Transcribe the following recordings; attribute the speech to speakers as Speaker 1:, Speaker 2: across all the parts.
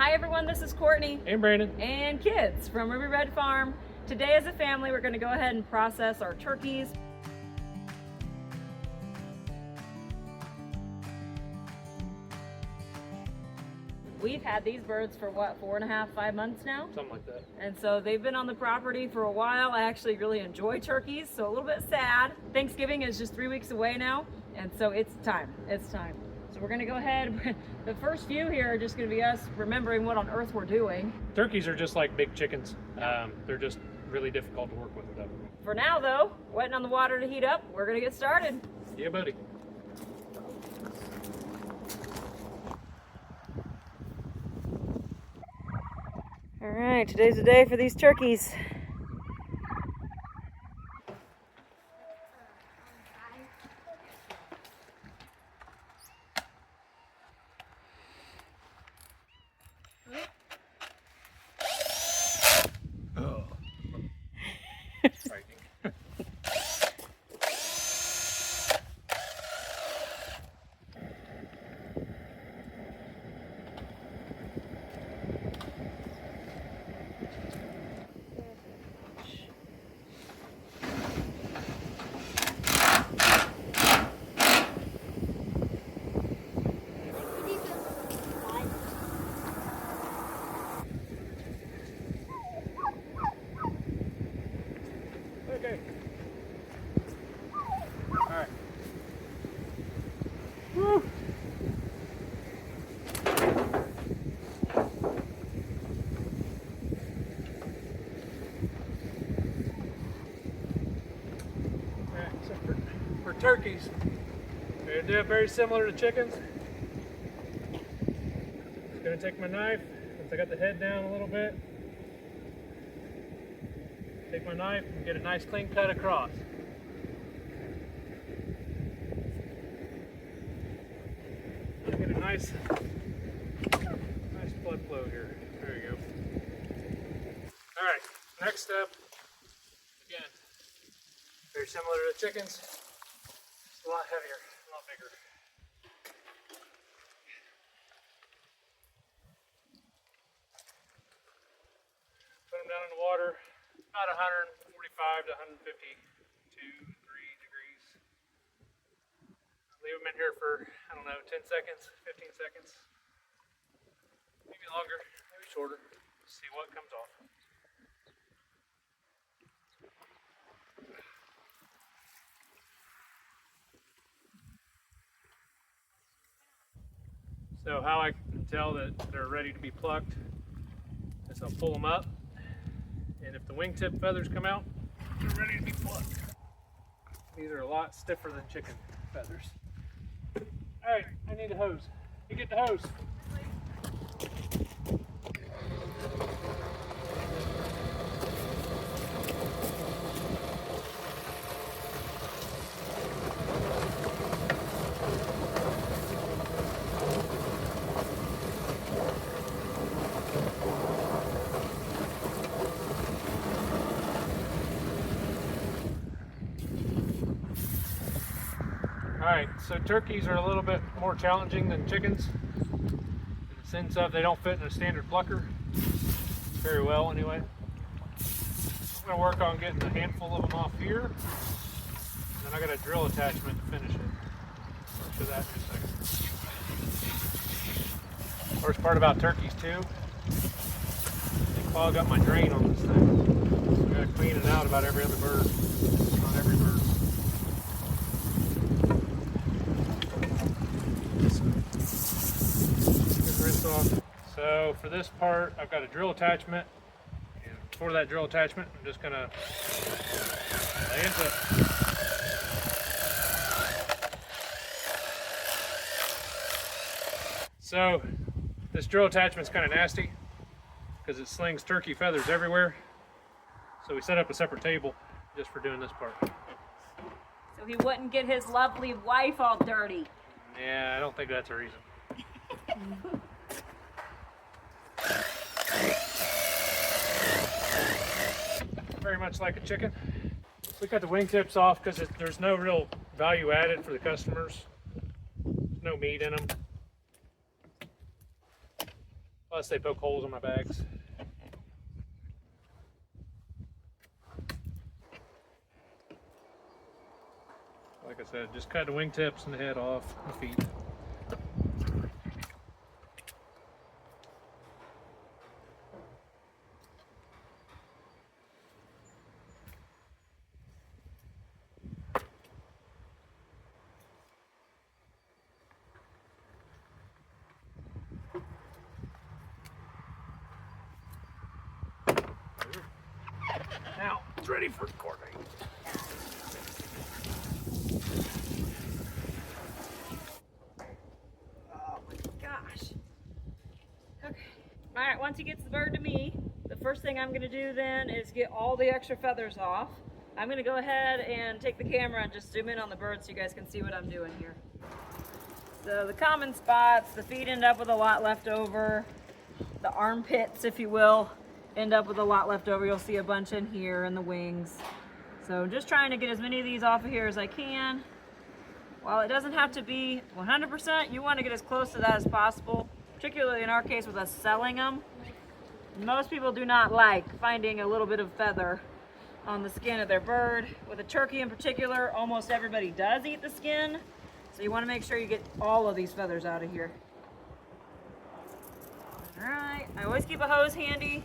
Speaker 1: Hi everyone, this is Courtney
Speaker 2: And Brandon.
Speaker 1: and kids from Ruby Red Farm. Today as a family we're going to go ahead and process our turkeys. We've had these birds for what, 4.5, 5 months now?
Speaker 2: Something like that.
Speaker 1: And so they've been on the property for a while. I actually really enjoy turkeys, so a little bit sad. Thanksgiving is just 3 weeks away now, and so it's time. So we're gonna go ahead. The first few here are just gonna be us remembering what on earth we're doing.
Speaker 2: Turkeys are just like big chickens. They're just really difficult to work with though.
Speaker 1: For now though, waiting on the water to heat up, we're gonna get started.
Speaker 2: Yeah, buddy.
Speaker 1: All right, today's the day for these turkeys.
Speaker 2: Oh. Frightening. Okay. All right. Woo. All right, so for turkeys, we're gonna do it very similar to chickens. Just gonna take my knife, once I got the head down a little bit, take my knife and get a nice clean cut across. Get a nice blood flow here. There you go. All right, next step, again, very similar to the chickens, just a lot heavier, a lot bigger. Put them down in the water, about 145 to 152, 3 degrees. Leave them in here for, I don't know, 10 seconds, 15 seconds. Maybe longer, maybe shorter. See what comes off. So how I can tell that they're ready to be plucked is I'll pull them up, and if the wingtip feathers come out, they're ready to be plucked. These are a lot stiffer than chicken feathers. All right, I need a hose. You get the hose. Alright, so turkeys are a little bit more challenging than chickens in the sense of they don't fit in a standard plucker very well anyway. I'm going to work on getting a handful of them off here, and then I got a drill attachment to finish it. I'll show that in a second. Worst part about turkeys too, they clog up my drain on this thing. I got to clean it out about every other bird, not every bird. Rinse off. So for this part, I've got a drill attachment, and for that drill attachment, I'm just gonna lay into it. So this drill attachment's kind of nasty because it slings turkey feathers everywhere. So we set up a separate table just for doing this part.
Speaker 1: So he wouldn't get his lovely wife all dirty.
Speaker 2: Yeah, I don't think that's a reason. Very much like a chicken. We cut the wingtips off because there's no real value added for the customers. There's no meat in them. Plus they poke holes in my bags. Like I said, just cut the wingtips and the head off the feet. Now it's ready for quartering.
Speaker 1: Oh my gosh. Okay. All right, once he gets the bird to me, the first thing I'm gonna do then is get all the extra feathers off. I'm gonna go ahead and take the camera and just zoom in on the bird so you guys can see what I'm doing here. So the common spots, the feet end up with a lot left over. The armpits, if you will, end up with a lot left over. You'll see a bunch in here and the wings. So just trying to get as many of these off of here as I can. While it doesn't have to be 100%, you want to get as close to that as possible, particularly in our case with us selling them. Most people do not like finding a little bit of feather on the skin of their bird. With a turkey in particular, almost everybody does eat the skin. So you want to make sure you get all of these feathers out of here. All right, I always keep a hose handy.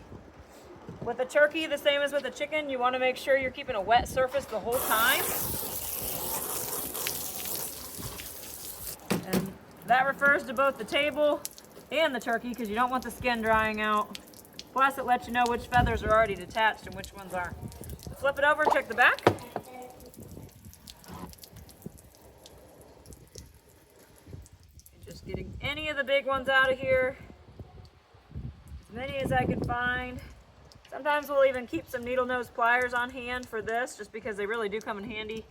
Speaker 1: With a turkey, the same as with a chicken, you want to make sure you're keeping a wet surface the whole time. And that refers to both the table and the turkey because you don't want the skin drying out. Plus, it lets you know which feathers are already detached and which ones aren't. So flip it over and check the back. Just getting any of the big ones out of here. As many as I can find. Sometimes we'll even keep some needle nose pliers on hand for this just because they really do come in handy.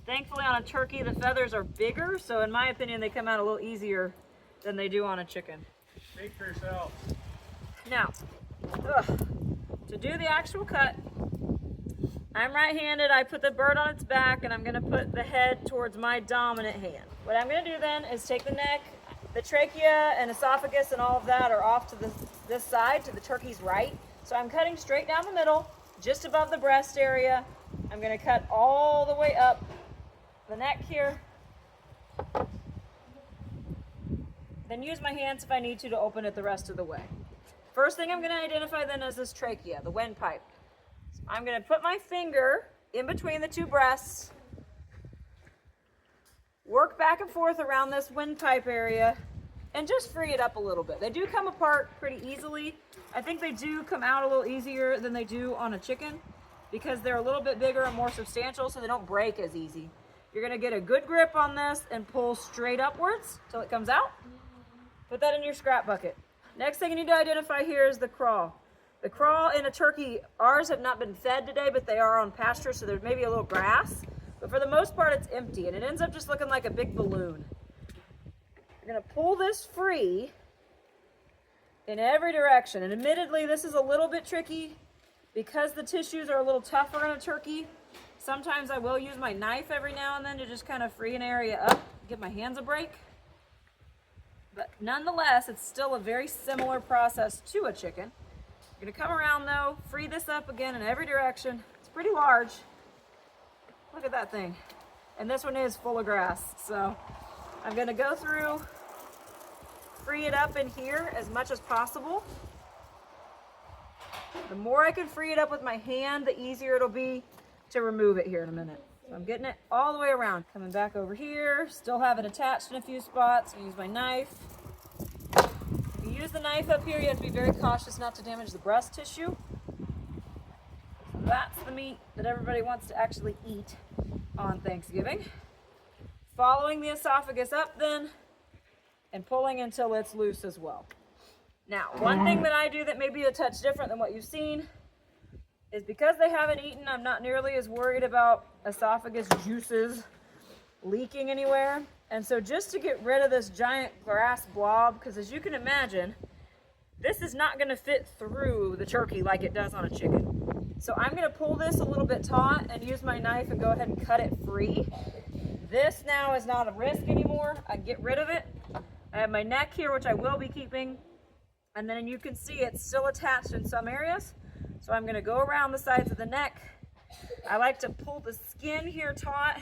Speaker 1: Thankfully on a turkey the feathers are bigger, so in my opinion they come out a little easier than they do on a chicken.
Speaker 2: Speak for yourself.
Speaker 1: Now, to do the actual cut, I'm right-handed. I put the bird on its back and I'm going to put the head towards my dominant hand. What I'm going to do then is take the neck, the trachea and esophagus and all of that are off to this side, to the turkey's right. So I'm cutting straight down the middle, just above the breast area. I'm going to cut all the way up the neck here. Then use my hands if I need to open it the rest of the way. First thing I'm going to identify then is this trachea, the windpipe. So I'm going to put my finger in between the two breasts, work back and forth around this windpipe area, and just free it up a little bit. They do come apart pretty easily. I think they do come out a little easier than they do on a chicken because they're a little bit bigger and more substantial, so they don't break as easy. You're gonna get a good grip on this and pull straight upwards till it comes out. Put that in your scrap bucket. Next thing you need to identify here is the craw. The craw in a turkey, ours have not been fed today, but they are on pasture, so there's maybe a little grass. But for the most part, it's empty, and it ends up just looking like a big balloon. You're gonna pull this free in every direction. And admittedly, this is a little bit tricky because the tissues are a little tougher in a turkey. Sometimes I will use my knife every now and then to just kind of free an area up, give my hands a break. But nonetheless, it's still a very similar process to a chicken. You're gonna come around though, free this up again in every direction. It's pretty large. Look at that thing. And this one is full of grass. So I'm gonna go through, free it up in here as much as possible. The more I can free it up with my hand, the easier it'll be to remove it here in a minute. So I'm getting it all the way around. Coming back over here, still have it attached in a few spots. I use my knife. If you use the knife up here, you have to be very cautious not to damage the breast tissue. So that's the meat that everybody wants to actually eat on Thanksgiving. Following the esophagus up then, and pulling until it's loose as well. Now, one thing that I do that may be a touch different than what you've seen is because they haven't eaten, I'm not nearly as worried about esophagus juices leaking anywhere. And so just to get rid of this giant grass blob, because as you can imagine, this is not gonna fit through the turkey like it does on a chicken. So I'm gonna pull this a little bit taut and use my knife and go ahead and cut it free. This now is not a risk anymore. I get rid of it. I have my neck here, which I will be keeping. And then you can see it's still attached in some areas. So I'm gonna go around the sides of the neck. I like to pull the skin here taut,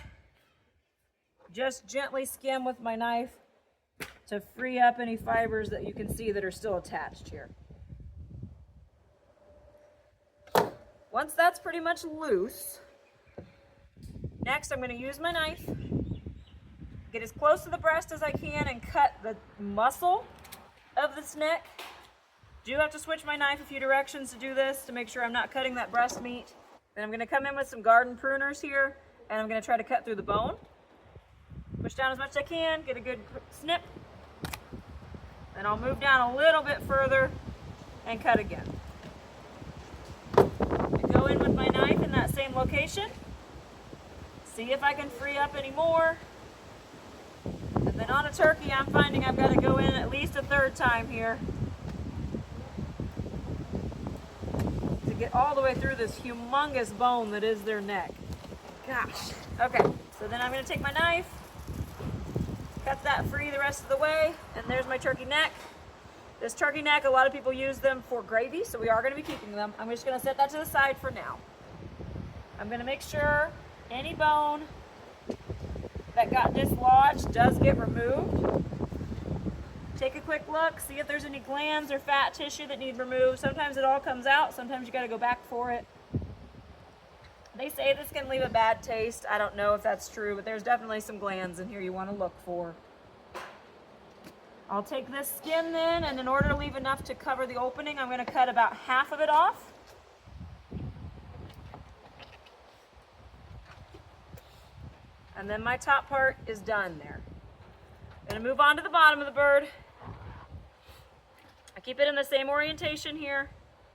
Speaker 1: just gently skim with my knife to free up any fibers that you can see that are still attached here. Once that's pretty much loose, next I'm going to use my knife, get as close to the breast as I can and cut the muscle of this neck. Do have to switch my knife a few directions to do this to make sure I'm not cutting that breast meat. Then I'm going to come in with some garden pruners here, and I'm going to try to cut through the bone. Push down as much as I can, get a good snip. Then I'll move down a little bit further and cut again. Go in with my knife in that same location. See if I can free up any more. And then on a turkey, I'm finding I've got to go in at least a third time here to get all the way through this humongous bone that is their neck. Gosh. Okay, so then I'm going to take my knife, cut that free the rest of the way, and there's my turkey neck. This turkey neck, a lot of people use them for gravy, so we are going to be keeping them. I'm just going to set that to the side for now. I'm going to make sure any bone that got dislodged does get removed. Take a quick look, see if there's any glands or fat tissue that need removed. Sometimes it all comes out, sometimes you got to go back for it. They say this can leave a bad taste. I don't know if that's true, but there's definitely some glands in here you want to look for. I'll take this skin then, and in order to leave enough to cover the opening, I'm going to cut about half of it off. And then my top part is done there. I'm going to move on to the bottom of the bird. I keep it in the same orientation here.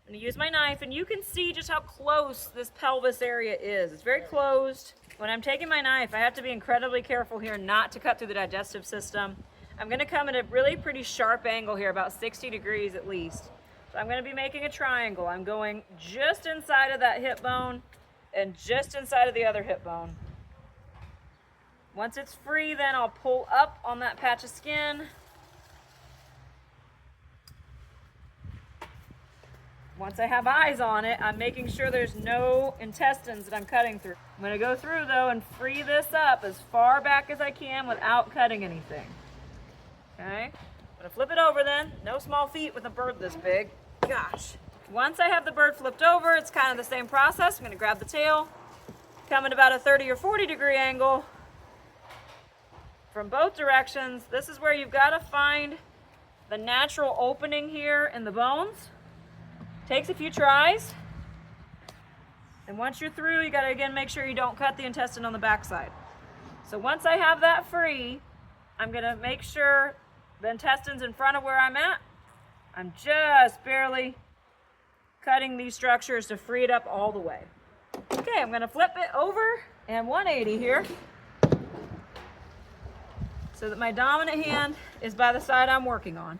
Speaker 1: I'm going to use my knife, and you can see just how close this pelvis area is. It's very closed. When I'm taking my knife, I have to be incredibly careful here not to cut through the digestive system. I'm going to come at a really pretty sharp angle here, about 60 degrees at least. So I'm going to be making a triangle. I'm going just inside of that hip bone and just inside of the other hip bone. Once it's free, then I'll pull up on that patch of skin. Once I have eyes on it, I'm making sure there's no intestines that I'm cutting through. I'm going to go through though and free this up as far back as I can without cutting anything. Okay, I'm going to flip it over then. No small feat with a bird this big. Gosh. Once I have the bird flipped over, it's kind of the same process. I'm going to grab the tail, come at about a 30 or 40 degree angle from both directions. This is where you've got to find the natural opening here in the bones. Takes a few tries. And once you're through, you got to again make sure you don't cut the intestine on the backside. So once I have that free, I'm going to make sure the intestine's in front of where I'm at. I'm just barely cutting these structures to free it up all the way. Okay, I'm going to flip it over and 180 here so that my dominant hand is by the side I'm working on.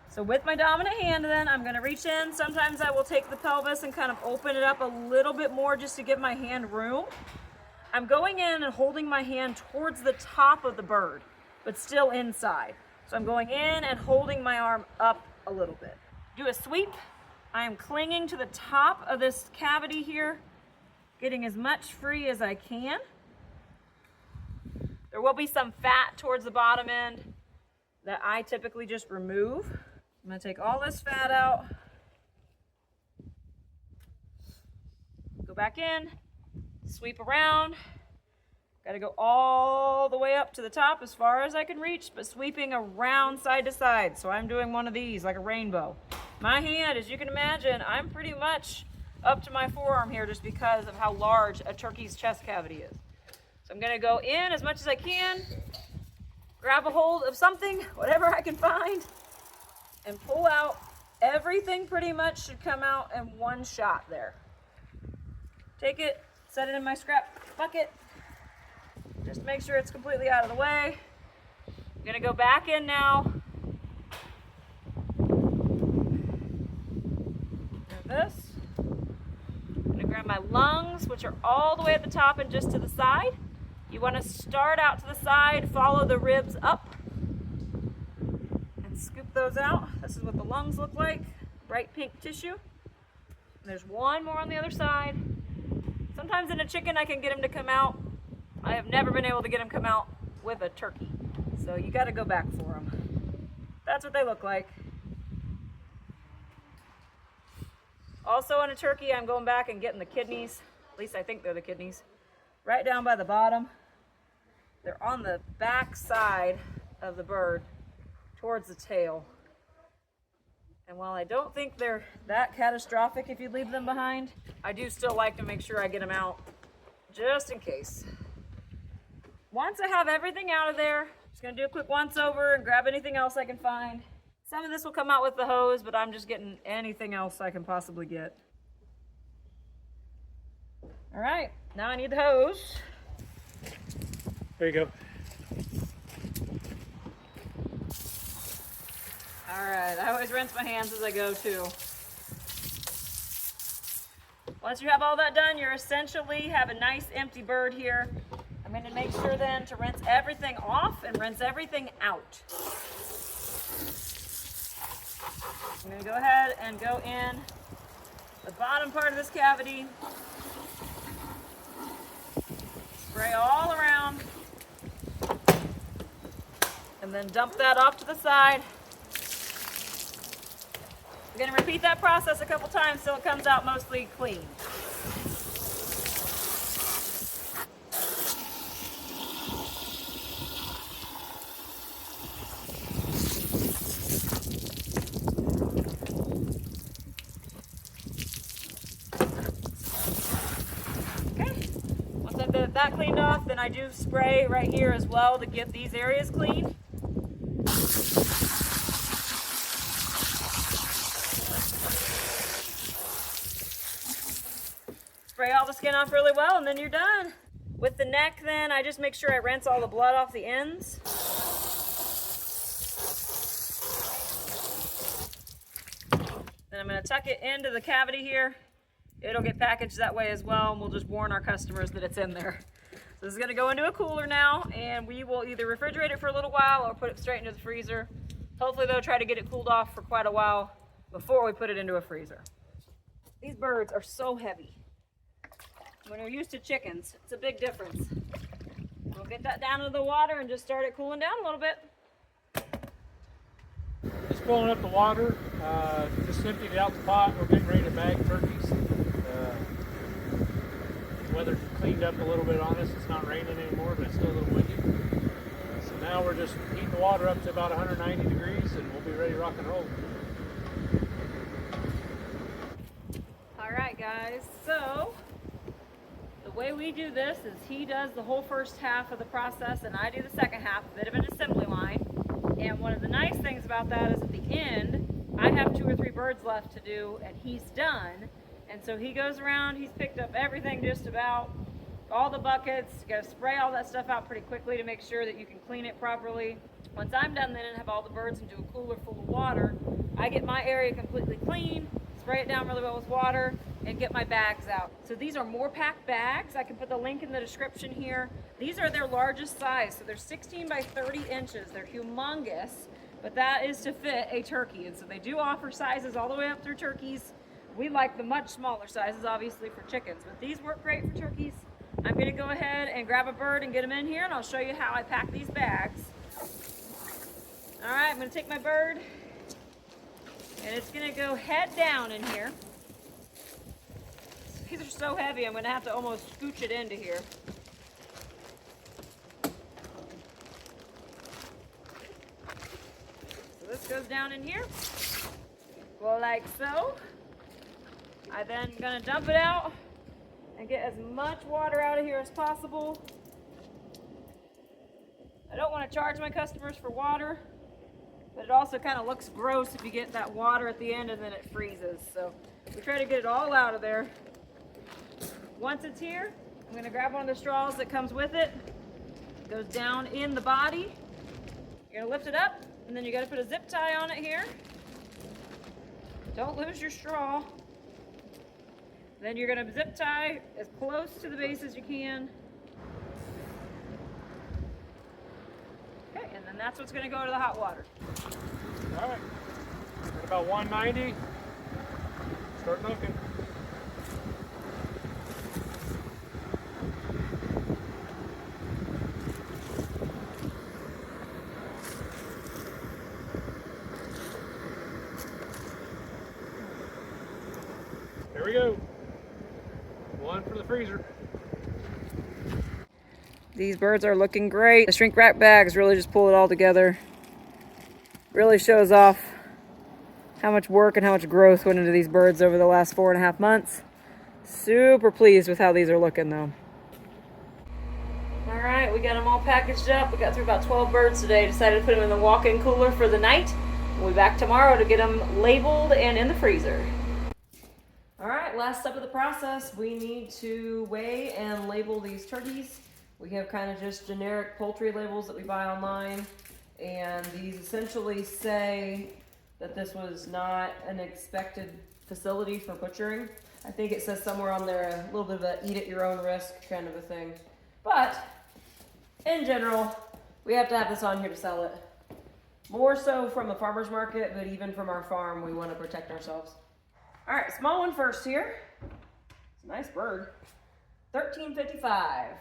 Speaker 1: So with my dominant hand then, I'm going to reach in. Sometimes I will take the pelvis and kind of open it up a little bit more just to give my hand room. I'm going in and holding my hand towards the top of the bird, but still inside. So I'm going in and holding my arm up a little bit. Do a sweep. I am clinging to the top of this cavity here, getting as much free as I can. There will be some fat towards the bottom end that I typically just remove. I'm going to take all this fat out, go back in, sweep around. Got to go all the way up to the top as far as I can reach, but sweeping around side to side. So I'm doing one of these like a rainbow. My hand, as you can imagine, I'm pretty much up to my forearm here just because of how large a turkey's chest cavity is. So I'm going to go in as much as I can, grab a hold of something, whatever I can find, and pull out. Everything pretty much should come out in one shot there. Take it, set it in my scrap bucket. Just make sure it's completely out of the way. I'm gonna go back in now. Grab this. I'm gonna grab my lungs, which are all the way at the top and just to the side. You wanna start out to the side, follow the ribs up, and scoop those out. This is what the lungs look like, bright pink tissue. And there's one more on the other side. Sometimes in a chicken I can get him to come out. I have never been able to get him come out with a turkey. So you gotta go back for them. That's what they look like. Also on a turkey, I'm going back and getting the kidneys. At least I think they're the kidneys. Right down by the bottom. They're on the back side of the bird towards the tail. And while I don't think they're that catastrophic if you leave them behind, I do still like to make sure I get them out just in case. Once I have everything out of there, I'm just gonna do a quick once over and grab anything else I can find. Some of this will come out with the hose, but I'm just getting anything else I can possibly get. All right, now I need the hose.
Speaker 2: There you go.
Speaker 1: All right, I always rinse my hands as I go too. Once you have all that done, you essentially have a nice empty bird here. I'm going to make sure then to rinse everything off and rinse everything out. I'm going to go ahead and go in the bottom part of this cavity. Spray all around. And then dump that off to the side. I'm going to repeat that process a couple times till it comes out mostly clean. Okay, once I've got that cleaned off, then I do spray right here as well to get these areas clean. Spray all the skin off really well and then you're done. With the neck then, I just make sure I rinse all the blood off the ends. Then I'm going to tuck it into the cavity here. It'll get packaged that way as well, and we'll just warn our customers that it's in there. So this is going to go into a cooler now, and we will either refrigerate it for a little while or put it straight into the freezer. Hopefully they'll try to get it cooled off for quite a while before we put it into a freezer. These birds are so heavy. When you're used to chickens, it's a big difference. We'll get that down into the water and just start it cooling down a little bit.
Speaker 2: Just filling up the water. Just emptied it out the pot. We're getting ready to bag turkeys. Weather's cleaned up a little bit on us. It's not raining anymore, but it's still a little windy. So now we're just heating the water up to about 190 degrees and we'll be ready to rock and roll.
Speaker 1: All right, guys, so the way we do this is he does the whole first half of the process and I do the second half, a bit of an assembly line. And one of the nice things about that is at the end, I have 2 or 3 birds left to do and he's done. And so he goes around, he's picked up everything just about, all the buckets, you gotta spray all that stuff out pretty quickly to make sure that you can clean it properly. Once I'm done then and have all the birds into a cooler full of water, I get my area completely clean, spray it down really well with water, and get my bags out. So these are Moorpak bags. I can put the link in the description here. These are their largest size, so they're 16 by 30 inches. They're humongous, but that is to fit a turkey. And so they do offer sizes all the way up through turkeys. We like the much smaller sizes, obviously, for chickens, but these work great for turkeys. I'm gonna go ahead and grab a bird and get them in here, and I'll show you how I pack these bags. All right, I'm gonna take my bird, and it's gonna go head down in here. These are so heavy, I'm gonna have to almost scooch it into here. So this goes down in here, go like so. I then gonna dump it out and get as much water out of here as possible. I don't want to charge my customers for water, but it also kind of looks gross if you get that water at the end and then it freezes. So we try to get it all out of there. Once it's here, I'm going to grab one of the straws that comes with it. It goes down in the body. You're going to lift it up, and then you got to put a zip tie on it here. Don't lose your straw. Then you're going to zip tie as close to the base as you can. Okay, and then that's what's going to go to the hot water.
Speaker 2: All right, at about 190, start milking. There we go. One for the freezer.
Speaker 1: These birds are looking great. The shrink wrap bags really just pull it all together. Really shows off how much work and how much growth went into these birds over the last 4.5 months. Super pleased with how these are looking though. All right, we got them all packaged up. We got through about 12 birds today. Decided to put them in the walk-in cooler for the night. We'll be back tomorrow to get them labeled and in the freezer. All right, last step of the process. We need to weigh and label these turkeys. We have kind of just generic poultry labels that we buy online, and these essentially say that this was not an expected facility for butchering. I think it says somewhere on there a little bit of a eat at your own risk kind of a thing. But in general, we have to have this on here to sell it. More so from the farmer's market, but even from our farm, we want to protect ourselves. All right, small one first here. It's a nice bird. $13.55.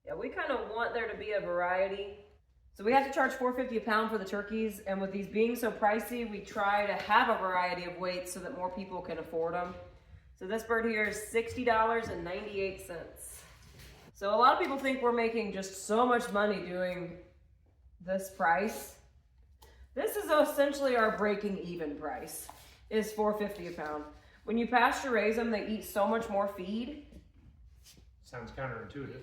Speaker 1: Yeah, we kind of want there to be a variety. So we have to charge $4.50 a pound for the turkeys, and with these being so pricey, we try to have a variety of weights so that more people can afford them. So this bird here is $60.98. So a lot of people think we're making just so much money doing this price. This is essentially our breaking even price, is $4.50 a pound. When you pasture raise them, they eat so much more feed.
Speaker 2: Sounds counterintuitive.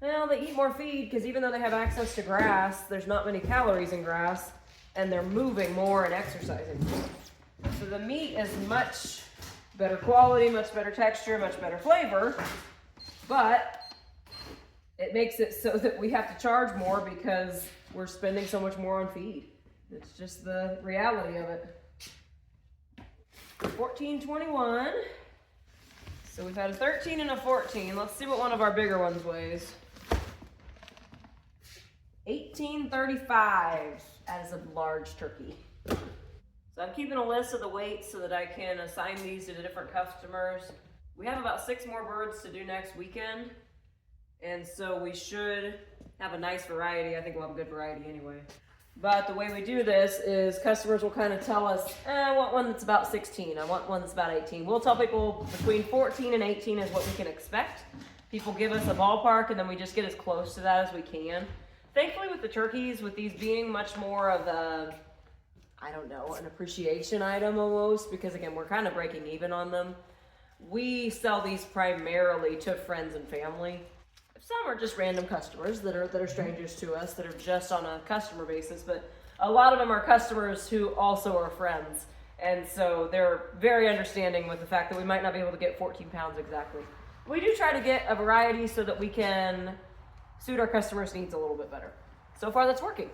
Speaker 1: Well, they eat more feed because even though they have access to grass, there's not many calories in grass, and they're moving more and exercising. So the meat is much better quality, much better texture, much better flavor, but it makes it so that we have to charge more because we're spending so much more on feed. It's just the reality of it. $14.21. So we've had a 13 and a 14. Let's see what one of our bigger ones weighs. $18.35 as a large turkey. So I'm keeping a list of the weights so that I can assign these to the different customers. We have about 6 more birds to do next weekend, and so we should have a nice variety. I think we'll have a good variety anyway. But the way we do this is customers will kind of tell us, I want one that's about 16, I want one that's about 18. We'll tell people between 14 and 18 is what we can expect. People give us a ballpark, and then we just get as close to that as we can. Thankfully with the turkeys, with these being much more of a, I don't know, an appreciation item almost, because again, we're kind of breaking even on them. We sell these primarily to friends and family. Some are just random customers that are strangers to us, that are just on a customer basis, but a lot of them are customers who also are friends. And so they're very understanding with the fact that we might not be able to get 14 pounds exactly. We do try to get a variety so that we can suit our customers' needs a little bit better. So far that's working.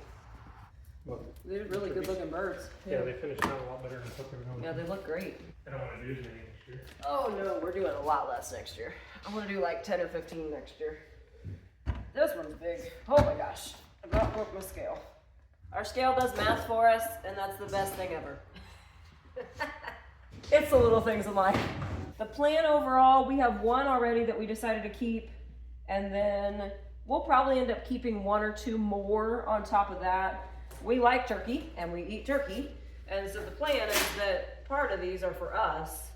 Speaker 2: Well,
Speaker 1: They're really good looking birds.
Speaker 2: yeah, they finished out a lot better than I thought they were going to.
Speaker 1: Yeah, they look great.
Speaker 2: I don't want to do as many next year.
Speaker 1: Oh no, we're doing a lot less next year. I want to do like 10 or 15 next year. This one's big. Oh my gosh, I about broke my scale. Our scale does math for us, and that's the best thing ever. It's the little things in life. The plan overall, we have one already that we decided to keep, and then we'll probably end up keeping 1 or 2 more on top of that. We like turkey, and we eat turkey, and so the plan is that part of these are for us.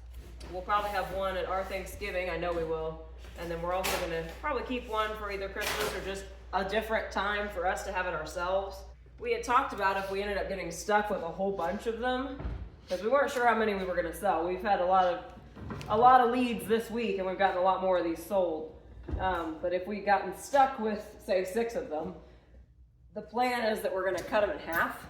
Speaker 1: We'll probably have one at our Thanksgiving, I know we will, and then we're also gonna probably keep one for either Christmas or just a different time for us to have it ourselves. We had talked about if we ended up getting stuck with a whole bunch of them, because we weren't sure how many we were gonna sell. We've had a lot of leads this week, and we've gotten a lot more of these sold. But if we gotten stuck with, say, 6 of them, the plan is that we're gonna cut them in half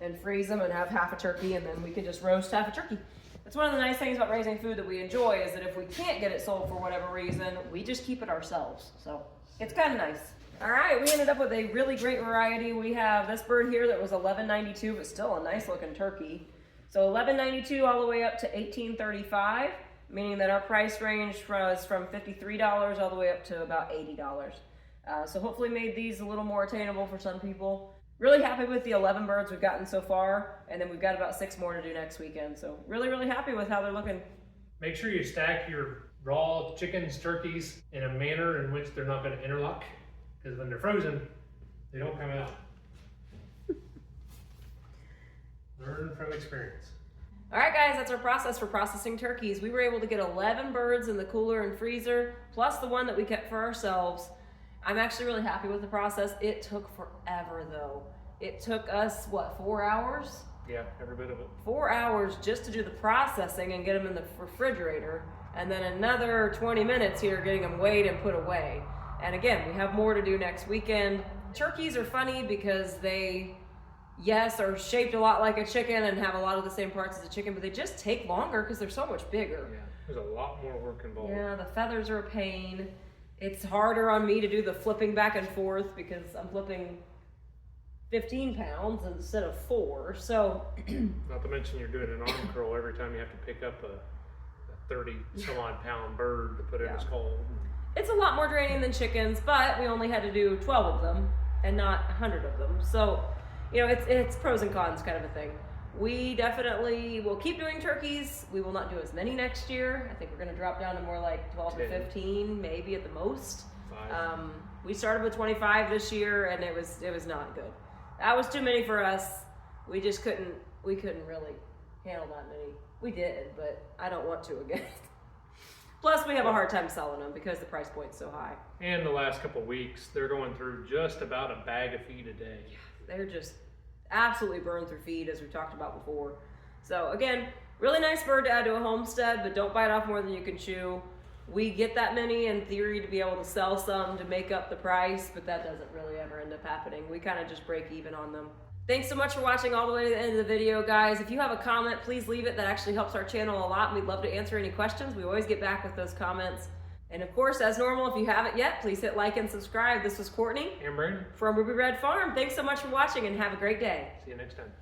Speaker 1: and freeze them and have half a turkey, and then we can just roast half a turkey. That's one of the nice things about raising food that we enjoy, is that if we can't get it sold for whatever reason, we just keep it ourselves. So it's kind of nice. All right, we ended up with a really great variety. We have this bird here that was $11.92, but still a nice looking turkey. So $11.92 all the way up to $18.35, meaning that our price range was from $53 all the way up to about $80. So hopefully made these a little more attainable for some people.
Speaker 3: Really happy with the 11 birds we've gotten so far, and then we've got about 6 more to do next weekend. So really, really happy with how they're looking.
Speaker 2: Make sure you stack your raw chickens, turkeys in a manner in which they're not going to interlock, because when they're frozen, they don't come out. Learn from experience.
Speaker 3: All right, guys, that's our process for processing turkeys. We were able to get 11 birds in the cooler and freezer, plus the one that we kept for ourselves. I'm actually really happy with the process. It took forever, though. It took us, what, 4 hours?
Speaker 2: Yeah, every bit of it.
Speaker 3: 4 hours just to do the processing and get them in the refrigerator, and then another 20 minutes here getting them weighed and put away. And again, we have more to do next weekend. Turkeys are funny because they, yes, are shaped a lot like a chicken and have a lot of the same parts as a chicken, but they just take longer because they're so much bigger.
Speaker 2: Yeah, there's a lot more work involved.
Speaker 3: Yeah, the feathers are a pain. It's harder on me to do the flipping back and forth because I'm flipping 15 pounds instead of 4. So,
Speaker 2: Not to mention you're doing an arm curl every time you have to pick up a 30 some odd pound bird to put in his hole.
Speaker 3: it's a lot more draining than chickens, but we only had to do 12 of them and not 100 of them. So, you know, it's pros and cons kind of a thing. We definitely will keep doing turkeys. We will not do as many next year. I think we're going to drop down to more like 12 to 15, maybe at the most.
Speaker 2: 5.
Speaker 3: We started with 25 this year, and it was not good. That was too many for us. We just couldn't really handle that many. We did, but I don't want to again. Plus, we have a hard time selling them because the price point's so high.
Speaker 2: And the last couple weeks, they're going through just about a bag of feed a day.
Speaker 3: They're just absolutely burned through feed, as we talked about before. So again, really nice bird to add to a homestead, but don't bite off more than you can chew. We get that many in theory to be able to sell some to make up the price, but that doesn't really ever end up happening. We kind of just break even on them. Thanks so much for watching all the way to the end of the video, guys. If you have a comment, please leave it. That actually helps our channel a lot. We'd love to answer any questions. We always get back with those comments. And of course, as normal, if you haven't yet, please hit like and subscribe. This was Courtney
Speaker 2: And Brandon,
Speaker 3: from Ruby Red Farm. Thanks so much for watching and have a great day.
Speaker 2: see you next time.